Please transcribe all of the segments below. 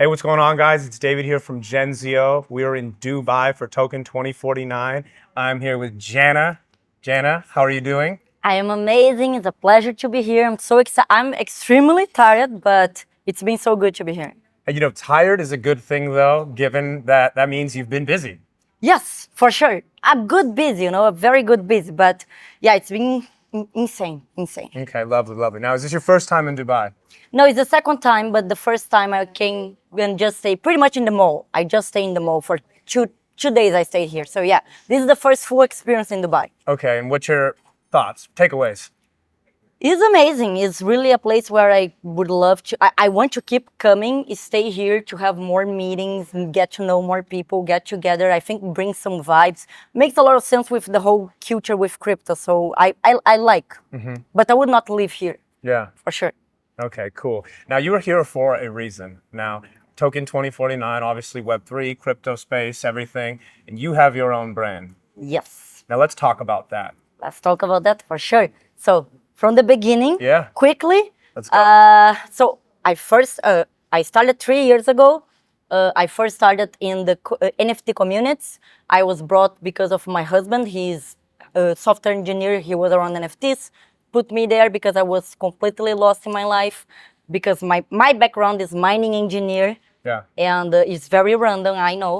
Hey, what's going on, guys? It's David here from Genzio. We are in Dubai for Token 2049. I'm here with Jana. Jana, how are you doing? I am amazing. It's a pleasure to be here. I'm so excited. I'm extremely tired, but it's been so good to be here. You know, tired is a good thing, though, given that that means you've been busy. Yes, for sure. A good busy, a very good busy. But yeah, it's been insane. Okay, lovely, lovely. Now, is this your first time in Dubai? No, it's the second time, but the first time I came and just stay pretty much in the mall. I just stay in the mall for two days. I stayed here. So yeah, this is the first full experience in Dubai. Okay, and what's your thoughts, takeaways? It's amazing. It's really a place where I would love to. I want to keep coming, stay here to have more meetings, and get to know more people, get together. I think brings some vibes. Makes a lot of sense with the whole culture with crypto. So I like, but I would not live here Yeah. for sure. Okay, cool. Now, you are here for a reason. Now, Token 2049, obviously Web3, crypto space, everything, and you have your own brand. Yes, Now, let's talk about that. let's talk about that for sure. So from the beginning, Yeah. quickly. Let's go. So I started 3 years ago. I first started in the NFT communities. I was brought because of my husband. He's a software engineer. He was around NFTs. Put me there because I was completely lost in my life. Because my background is mining engineer. Yeah. And it's very random, I know.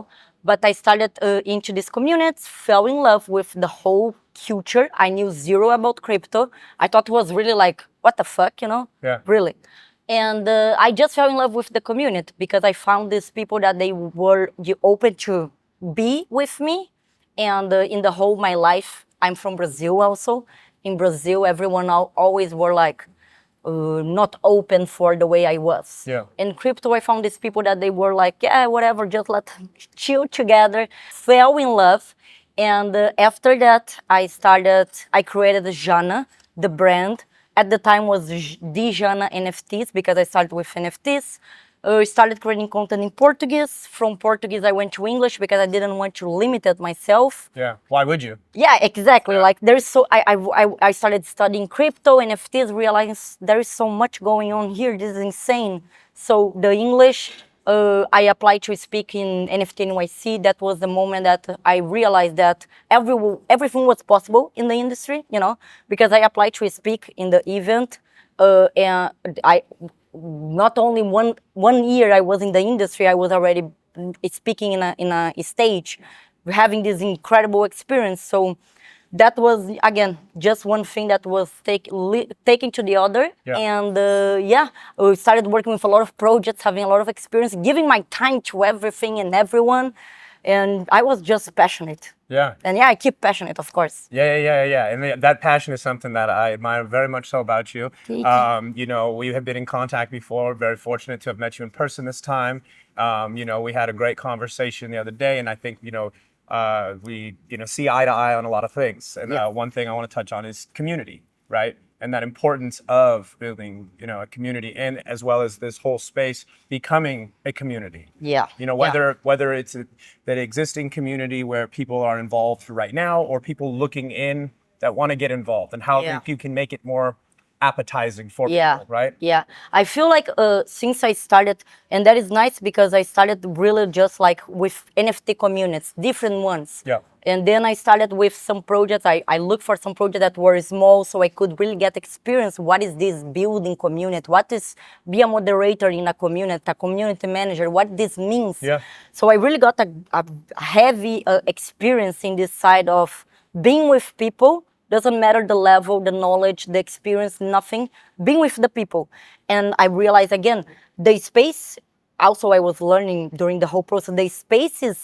But I started into this community, fell in love with the whole culture. I knew zero about crypto. I thought it was really like, what the fuck, Yeah. Really. And I just fell in love with the community because I found these people that they were open to be with me. And in the whole my life, I'm from Brazil also. In Brazil, everyone always were like, not open for the way I was. Yeah. In crypto, I found these people that they were like, yeah, whatever, just let chill together. Fell in love, and after that, I created Jana, the brand. At the time was the Jana NFTs because I started with NFTs. Started creating content in Portuguese. From Portuguese, I went to English because I didn't want to limit it myself. Yeah. Why would you? Yeah, exactly. Yeah. Like there's I started studying crypto, NFTs, realized there is so much going on here. This is insane. So the English, I applied to speak in NFT NYC. That was the moment that I realized that everything was possible in the industry, because I applied to speak in the event, and I not only one year I was in the industry, I was already speaking in a stage, having this incredible experience. So that was again just one thing that was taken to the other. Yeah. And we started working with a lot of projects, having a lot of experience, giving my time to everything and everyone, and I was just passionate. Yeah. And yeah, I keep passionate, of course. Yeah. And that passion is something that I admire very much so about you. Thank you. You know, we have been in contact before. Very fortunate to have met you in person this time. You know, we had a great conversation the other day, and I think, we, see eye to eye on a lot of things. And Yeah. one thing I want to touch on is community, right? And that importance of building, a community, and as well as this whole space becoming a community. Yeah. Whether it's that existing community where people are involved right now, or people looking in that want to get involved, and how Yeah. you can make it more appetizing for Yeah. people, right? Yeah. I feel like since I started, and that is nice because I started really just like with NFT communities, different ones. Yeah. And then I started with some projects. I looked for some projects that were small so I could really get experience. What is this building community? What is be a moderator in a community manager? What this means? Yeah. So I really got a heavy experience in this side of being with people. Doesn't matter the level, the knowledge, the experience, nothing. Being with the people. And I realized again, the space, also I was learning during the whole process, the space is,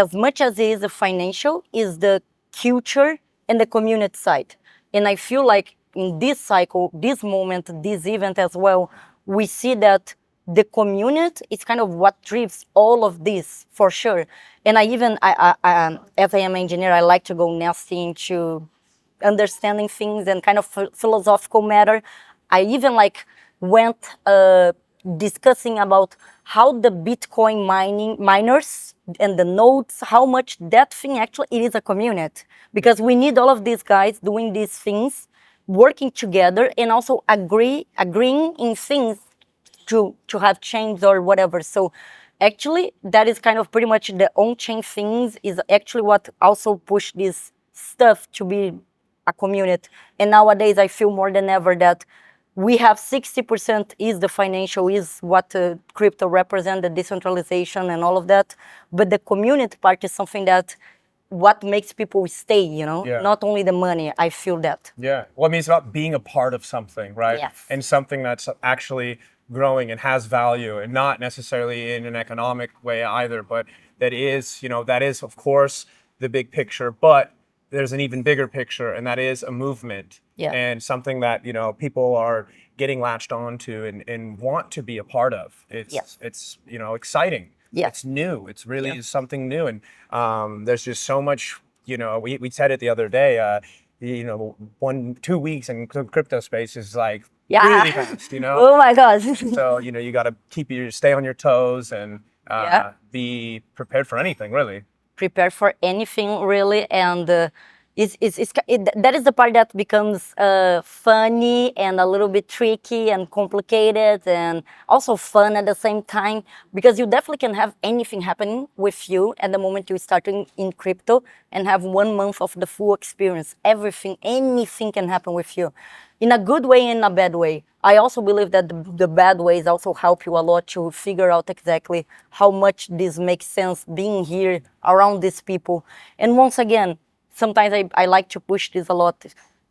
as much as it is a financial, is the culture and the community side. And I feel like in this cycle, this moment, this event as well, we see that the community is kind of what drives all of this for sure. And as I am an engineer, I like to go nasty into understanding things and kind of philosophical matter. I even went discussing about how the Bitcoin miners and the nodes, how much that thing actually it is a community, because we need all of these guys doing these things, working together, and also agreeing in things to have changed or whatever. So actually that is kind of pretty much the on-chain things is actually what also pushed this stuff to be a community. And nowadays I feel more than ever that we have 60% is the financial, is what crypto represent, the decentralization and all of that. But the community part is something that what makes people stay, Yeah. not only the money. I feel that. Yeah. Well, I mean, it's about being a part of something, right? Yes. And something that's actually growing and has value, and not necessarily in an economic way either, but that is, that is, of course, the big picture, but there's an even bigger picture, and that is a movement. Yeah. And something that, people are getting latched onto and want to be a part of. It's exciting. Yeah. It's new. It's really something new. And there's just so much, we said it the other day, 2 weeks in crypto space is like really fast, Oh my God. So, you got to stay on your toes and Yeah. be prepared for anything, really. Prepare for anything really, and that is the part that becomes funny and a little bit tricky and complicated and also fun at the same time, because you definitely can have anything happening with you at the moment you start in crypto and have 1 month of the full experience. Anything can happen with you in a good way and in a bad way. I also believe that the bad ways also help you a lot to figure out exactly how much this makes sense being here around these people. And once again, sometimes I like to push this a lot.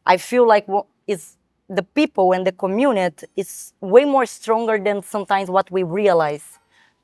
I feel like is the people and the community is way more stronger than sometimes what we realize.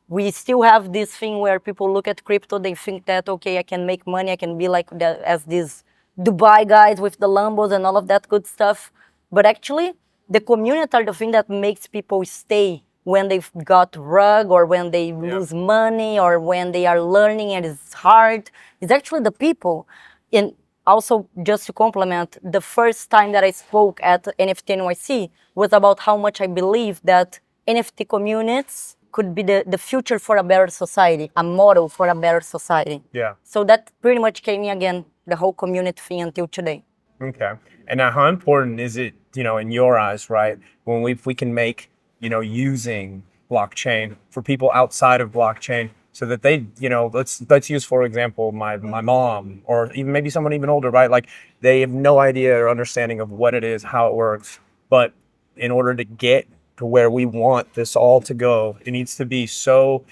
We still have this thing where people look at crypto, they think that, okay, I can make money, I can be like as these Dubai guys with the Lambos and all of that good stuff. But actually, the community are the thing that makes people stay when they've got rug or when they lose money or when they are learning and it's hard. It's actually the people. And also, just to complement, the first time that I spoke at NFT NYC was about how much I believe that NFT communities could be the future for a better society, a model for a better society. Yeah. So that pretty much came again, the whole community thing until today. Okay. And now how important is it, in your eyes, right, when if we can make, using blockchain for people outside of blockchain so that they, let's use, for example, my mom or even maybe someone even older, right? Like they have no idea or understanding of what it is, how it works. But in order to get to where we want this all to go, it needs to be so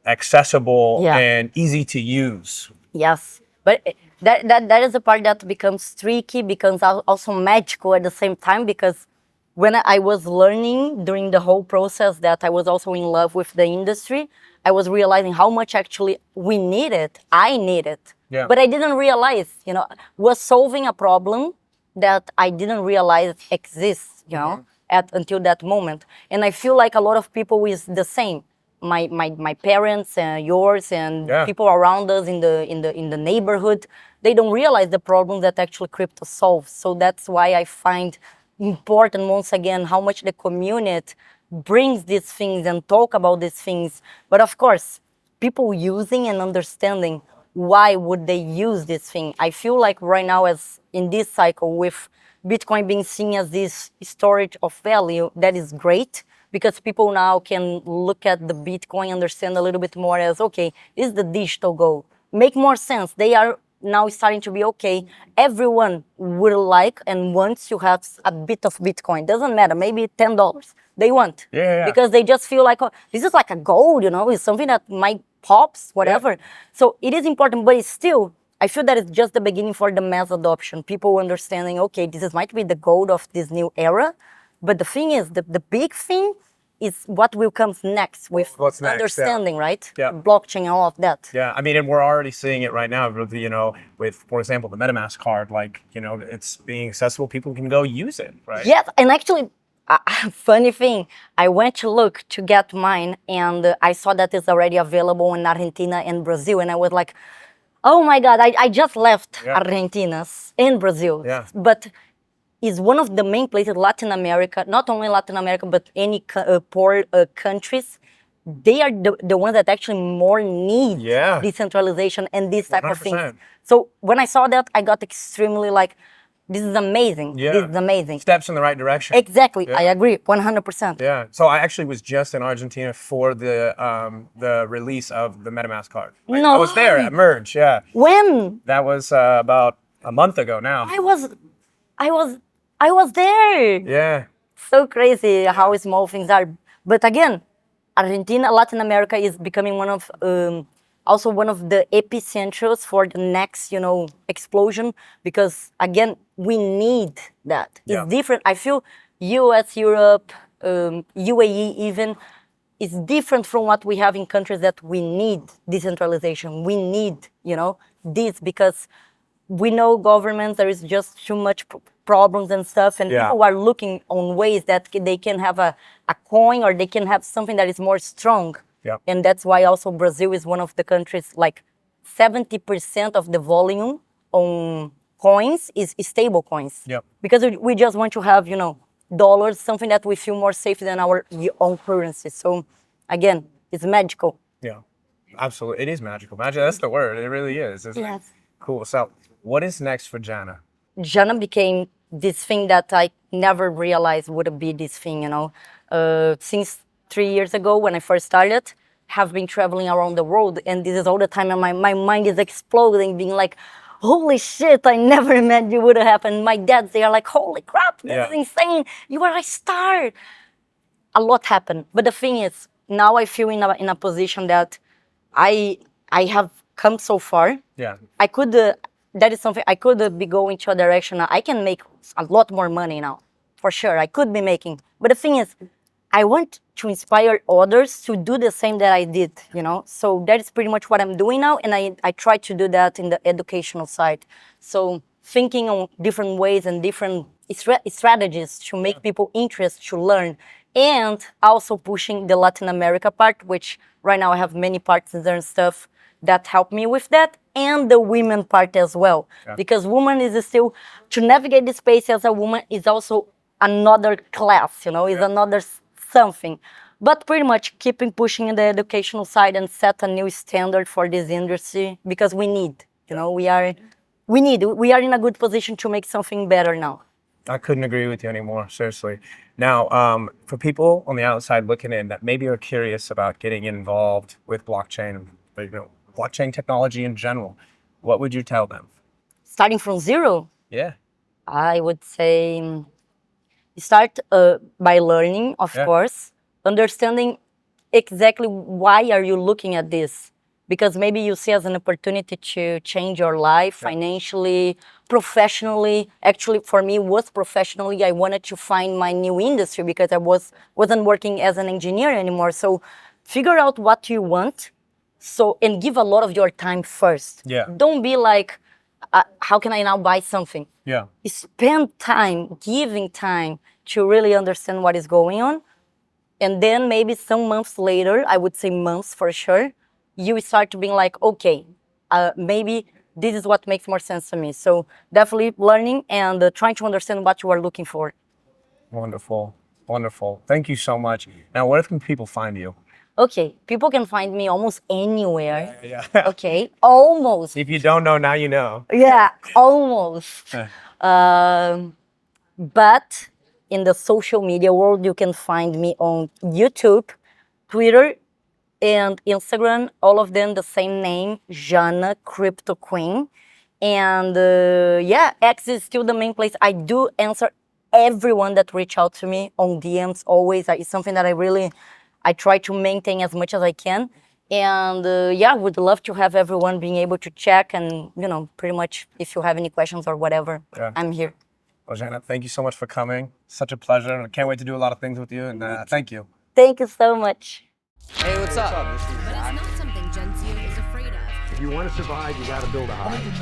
accessible and easy to use. Yes, but that is the part that becomes tricky, becomes also magical at the same time, because when I was learning during the whole process that I was also in love with the industry, I was realizing how much actually we need it. I need it. Yeah. But I didn't realize, was solving a problem that I didn't realize exists, until that moment. And I feel like a lot of people is the same. My parents and yours and people around us in the neighborhood, they don't realize the problems that actually crypto solves. So that's why I find important once again how much the community brings these things and talk about these things. But of course, people using and understanding why would they use this thing. I feel like right now, as in this cycle with Bitcoin being seen as this storage of value, that is great, because people now can look at the Bitcoin, understand a little bit more as, okay, this is the digital gold. Make more sense. They are now starting to be, okay, everyone will like and wants to have a bit of Bitcoin. Doesn't matter, maybe $10. They want. Yeah. Because they just feel like, oh, this is like a gold, it's something that might pops, whatever. Yeah. So it is important, but it's still, I feel that it's just the beginning for the mass adoption. People understanding, okay, this might be the gold of this new era. But the thing is, the big thing is what will come next with understanding, right? Yeah. Blockchain and all of that. Yeah, I mean, and we're already seeing it right now with, with, for example, the MetaMask card, like, it's being accessible. People can go use it, right? Yes, and actually, funny thing, I went to look to get mine, and I saw that it's already available in Argentina and Brazil, and I was like, oh my God, I just left Argentina and Brazil. Yeah. But is one of the main places, Latin America, not only Latin America, but any poor countries, they are the ones that actually more need decentralization and this type 100%. Of thing. So when I saw that, I got extremely like, this is amazing. Yeah. This is amazing. Steps in the right direction. Exactly. Yeah. I agree 100%. Yeah. So I actually was just in Argentina for the release of the MetaMask card. Like, No I was there way. at Merge. Yeah. When That was about a month ago now. I was there. Yeah. So crazy how small things are. But again, Argentina, Latin America is becoming also one of the epicenters for the next, explosion. Because again, we need that. Yeah. It's different. I feel U.S., Europe, UAE even is different from what we have in countries that we need decentralization. We need, this because we know governments there is just too much problems and stuff, and Yeah. people are looking on ways that they can have a coin or they can have something that is more strong. Yeah. And that's why also Brazil is one of the countries, like 70% of the volume on coins is stable coins. Yep. Because we just want to have, dollars, something that we feel more safe than our own currency. So again, it's magical. Yeah. Absolutely. It is magical. Magic. That's the word. It really is. It's Yes. cool. So what is next for Jana? Jana became this thing that I never realized would be this thing, Since 3 years ago when I first started, have been traveling around the world, and this is all the time, and my mind is exploding, being like, holy shit, I never imagined it would have happened. My dads, they are like, holy crap, this Yeah. is insane. You are a star. A lot happened. But the thing is, now I feel in a position that I have come so far. Yeah. I could, that is something, I could be going to a direction. I can make a lot more money now, for sure. I could be making. But the thing is, I want to inspire others to do the same that I did, So that is pretty much what I'm doing now. And I try to do that in the educational side. So thinking on different ways and different strategies to make people interested to learn. And also pushing the Latin America part, which right now I have many partners and stuff that help me with that, and the women part as well. Yeah. Because woman is still, to navigate the space as a woman is also another class, is another something. But pretty much keeping pushing in the educational side and set a new standard for this industry because we need, we are in a good position to make something better now. I couldn't agree with you anymore, seriously. Now, for people on the outside looking in that maybe are curious about getting involved with blockchain, blockchain technology in general, what would you tell them? Starting from zero, Yeah. I would say start by learning, of Yeah. course, understanding exactly why are you looking at this. Because maybe you see as an opportunity to change your life financially, professionally. Actually, for me, was professionally. I wanted to find my new industry because I wasn't working as an engineer anymore. So figure out what you want. And give a lot of your time first. Yeah. Don't be like, how can I now buy something? Yeah. Spend time, giving time to really understand what is going on. And then maybe some months later, I would say months for sure, you start to be like, okay, maybe this is what makes more sense to me. So definitely learning and trying to understand what you are looking for. Wonderful. Wonderful. Thank you so much. Now, where can people find you? Okay, people can find me almost anywhere. Yeah. Okay, almost. If you don't know, now you know. Yeah, almost. But in the social media world, you can find me on YouTube, Twitter, and Instagram. All of them the same name, Jana Crypto Queen. And X is still the main place. I do answer everyone that reach out to me on DMs always. It's something that I try to maintain as much as I can. And would love to have everyone being able to check and, pretty much if you have any questions or whatever, I'm here. Well, Jana, thank you so much for coming. Such a pleasure. And I can't wait to do a lot of things with you. And thank you. Thank you so much. Hey, what's up? But it's not something Genzio is afraid of. If you want to survive, you got to build a house. No, we do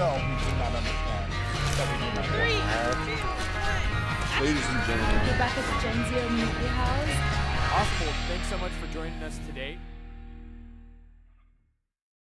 not understand. That we do not understand. Ladies and gentlemen, Rebecca's Genzio Media House. Oswald, thanks so much for joining us today.